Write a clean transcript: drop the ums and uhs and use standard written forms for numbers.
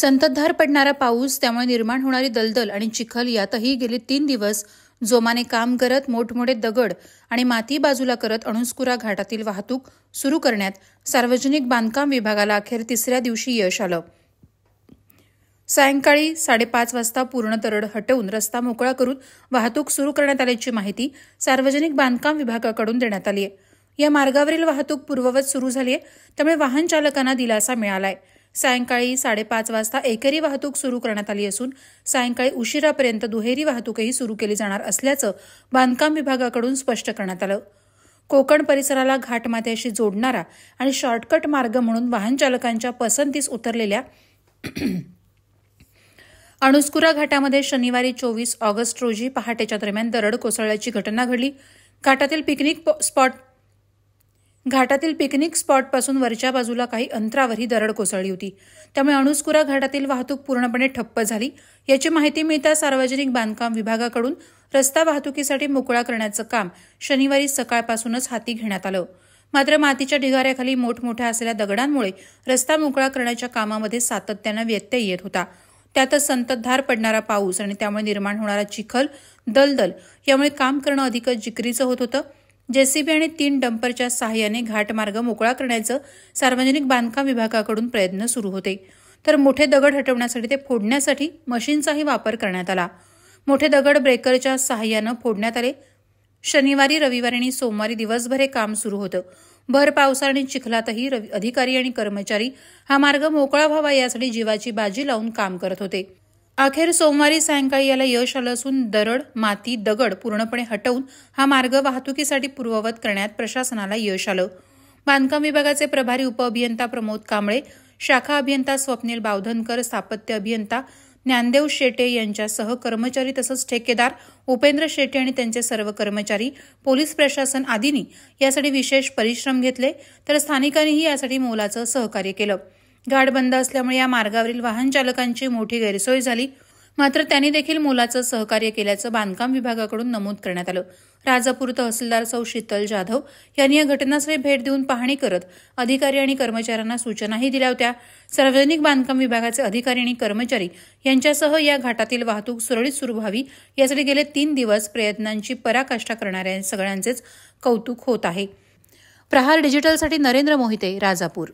संततधार पडणारा पाऊस, त्यामुळे निर्माण होणारी दलदल आणि चिखल यातही गेले 3 दिवस जोमाने काम करत मोठमोठे दगड आणि माती बाजूला करत अणुस्कुरा घाटातील वाहतूक सुरू करण्यात सार्वजनिक बांधकाम विभागाला अखेर तिसऱ्या दिवशी यश आलं. सायंकाळी 5:30 वाजता पूर्ण दरड हटवून रस्ता मोकळा करून वाहतूक सुरू करण्यात आल्याची माहिती सार्वजनिक बांधकाम विभागाकडून देण्यात आली आहे. या मार्गावरील वाहतूक पूर्ववत सुरू झाली आहे, त्यामुळे वाहन चालकांना दिलासा मिळालाय. सायंकाळी 5:30 वाजता एकेरी वाहतूक सुरू करण्यात आली असून सायंकाळी उशिरापर्यंत दुहेरी वाहतूकही सुरू केली जाणार असल्याचं बांधकाम विभागाकडून स्पष्ट करण्यात आलं. कोकण परिसराला घाटमाथ्याशी जोडणारा आणि शॉर्टकट मार्ग म्हणून वाहन चालकांच्या पसंतीस उतरलेल्या अणुस्कुरा घाटामध्ये शनिवारी 24 ऑगस्ट रोजी पहाटेच्या दरम्यान दरड कोसळल्याची घटना घडली. घाटातील पिकनिक स्पॉटपासून वरच्या बाजूला काही अंतरावर ही दरड कोसळली होती. त्यामुळे अणुस्कुरा घाटातील वाहतूक पूर्णपणे ठप्प झाली. याची माहिती मिळताच सार्वजनिक बांधकाम विभागाकडून रस्ता वाहतुकीसाठी मोकळा करण्याचं काम शनिवारी सकाळपासूनच हाती घेण्यात आलं. मात्र मातीच्या ढिगाऱ्याखाली मोठमोठ्या असलेल्या दगडांमुळे रस्ता मोकळा करण्याच्या कामामध्ये सातत्यानं व्यत्यय येत होता. त्यातच संततधार पडणारा पाऊस आणि त्यामुळे निर्माण होणारा चिखल, दलदल यामुळे काम करणं अधिकच जिकरीचं होत होतं. जेसीबी आणि 3 डंपरच्या सहाय्याने घाटमार्ग मोकळा करण्याचं सार्वजनिक बांधकाम विभागाकडून प्रयत्न सुरू होते, तर मोठे दगड हटवण्यासाठी ते फोडण्यासाठी मशीनचाही वापर करण्यात आला. मोठे दगड ब्रेकरच्या सहाय्यानं फोडण्यात आले. शनिवारी, रविवारी आणि सोमवारी दिवसभर हे काम सुरू होतं. भर पावसा आणि चिखलातही अधिकारी आणि कर्मचारी हा मार्ग मोकळा व्हावा यासाठी जीवाची बाजी लावून काम करत होते. अखेर सोमवारी सायंकाळी याला यश आलं असून दरड, माती, दगड पूर्णपणे हटवून हा मार्ग वाहतुकीसाठी पूर्ववत करण्यात प्रशासनाला यश आलं. बांधकाम विभागाचे प्रभारी उपअभियंता प्रमोद कांबळे, शाखा अभियंता स्वप्नील बावधनकर, स्थापत्य अभियंता ज्ञानदेव शेटे यांच्यासह कर्मचारी तसंच ठेकेदार उपेंद्र शेटे आणि त्यांचे सर्व कर्मचारी, पोलीस प्रशासन आदींनी यासाठी विशेष परिश्रम घेतले, तर स्थानिकांनीही यासाठी मोलाचं सहकार्य केलं. घाट बंद असल्यामुळे या मार्गावरील वाहन चालकांची मोठी गैरसोय झाली, मात्र त्यांनी देखील मोलाचं सहकार्य केल्याचं बांधकाम विभागाकडून नमूद करण्यात आलं. राजापूर तहसीलदार सौ शीतल जाधव यांनी या घटनास्थळी भेट देऊन पाहणी करत अधिकारी आणि कर्मचाऱ्यांना सूचनाही दिल्या होत्या. सार्वजनिक बांधकाम विभागाचे अधिकारी आणि कर्मचारी यांच्यासह या घाटातील वाहतूक सुरळीत सुरू व्हावी यासाठी गेले 3 दिवस प्रयत्नांची पराकाष्ठा करणाऱ्या सगळ्यांचेच कौतुक होत आहे. प्रहार डिजिटलसाठी नरेंद्र मोहिते, राजापूर.